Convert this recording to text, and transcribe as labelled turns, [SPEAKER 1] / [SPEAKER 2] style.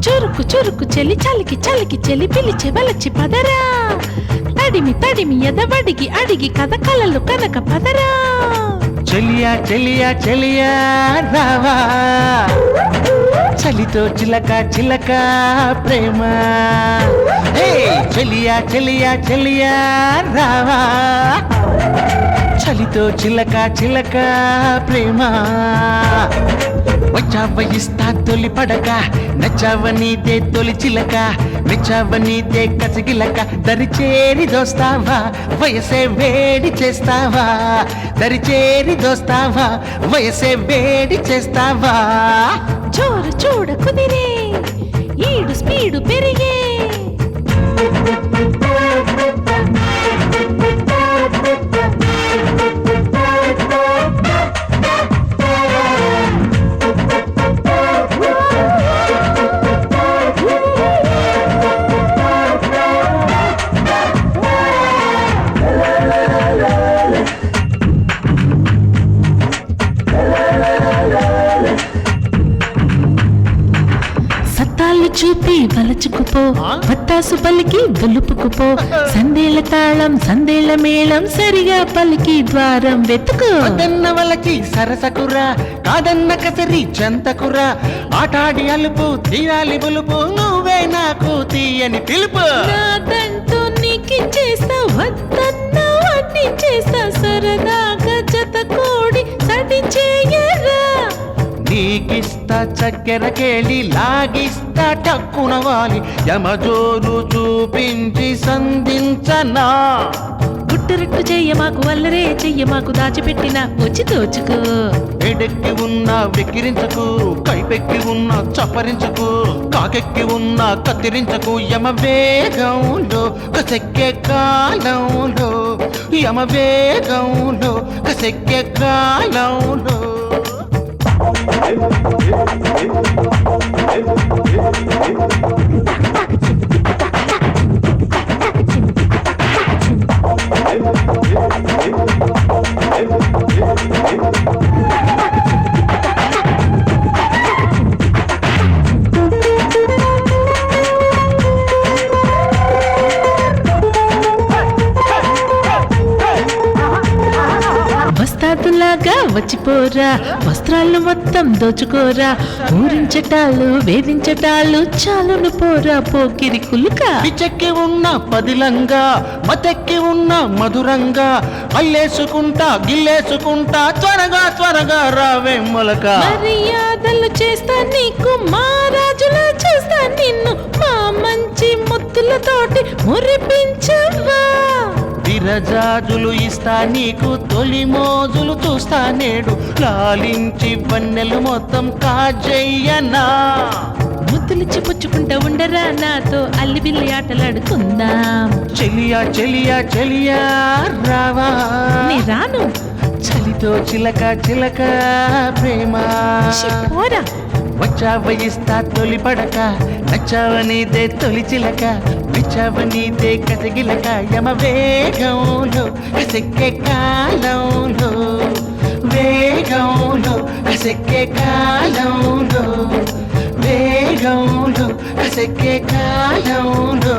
[SPEAKER 1] చురుకు చురుకు చెలి చలికి చలికి చెలి పిలిచి వలచి పదరా తడిమి తడిమి ఎదవడిగి అడిగి కథ కలలు కనక పదరా
[SPEAKER 2] చెలియా చెలియా చెలియా రావా చలితో చిలక చిలక ప్రేమ చెలియా చెలియా చెలియా రావా చలితో చిలక చిలక ప్రేమ వచ్చావయిస్తా తొలి పడక నచ్చావనీదే తొలి చిలక మెచ్చావనీదే కసిగిలక దరిచేరి దోస్తావా వయసే వేడి చేస్తావా దరిచేరి దోస్తావా వయసే వేడి చేస్తావా
[SPEAKER 1] జోరు చూడ కుదిరే ఈడు స్పీడు పెరిగే చూపి వలచుకుపో వత్తాసు పలికి దులుపుకుపో సందేళ్ల తాళం సందేళ్ల మేళం సరిగా పలికి ద్వారం వెతుకు
[SPEAKER 2] అదన్న వలకి సరసకురా కాదన్న కసరి చెంతకురా ఆటాడి అలుపు తీరాలి బులుపు నువ్వే నాకు తీయని పిలుపు
[SPEAKER 1] నాదంటూ నీకిచ్చేస్తా వద్దన్నా వడ్డీ చేస్తా సరదాగా జత కోడి సడి చేయరా
[SPEAKER 2] నీకిస్తా చక్కెర కేళి లాగిస్తా టక్కునవాలి యమజోరు చూపించి సంధించనా
[SPEAKER 1] గుట్టరెట్టు చెయ్య మాకు వల్లరే చెయ్య మాకు దాచిపెట్టిన వచ్చి దోచుకో
[SPEAKER 2] ఎడెక్కి ఉన్నా వెక్కిరించకు కైపెక్కి ఉన్నా చప్పరించకు కాకెక్కి ఉన్నా కత్తిరించకు యమ వేగంలో కసెక్కే కాలంలో యమ వేగంలో కసెక్కే కాలంలో
[SPEAKER 1] వస్తాదులాగా వచ్చిపోరా వస్త్రాలు మొత్తం దోచుకోరా ఊరించటాలు వేధించటాలు చాలును పోరా పోకిరి కులుక
[SPEAKER 2] పిచ్చెక్కి ఉన్న పదిలంగా మతెక్కి ఉన్న మధురంగా అల్లేసుకుంటా గిల్లేసుకుంటా త్వరగా త్వరగా రావే మొలక
[SPEAKER 1] మర్యాదలు చేస్తా నీకు మహారాజులా చేస్తా నిన్ను మా మంచి ముత్తులతోటి మురిపించవా
[SPEAKER 2] విరజాజులు ఇస్తా నీకు తొలి మోజులు చూస్తా నేడు లాలించి వన్నెలు మొత్తం కాజయ్యనా
[SPEAKER 1] ముద్దులిచ్చి పుచ్చుకుంటా ఉండరా నాతో అల్లి బిల్లి ఆటలాడుకుందాం
[SPEAKER 2] చెలియా చెలియా చెలియా రావా
[SPEAKER 1] నీ రాను
[SPEAKER 2] చలితో చిలక చిలక ప్రేమ
[SPEAKER 1] పోరా
[SPEAKER 2] వచ్చావయిస్తా తొలి పడక నచ్చావనీదే తొలి చిలక మెచ్చావనీదే కసగిలక యమ వేగంలో కసెక్కే కాలంలో వేగంలో కసెక్కే కాలంలో వేగంలో కసెక్కే కాలంలో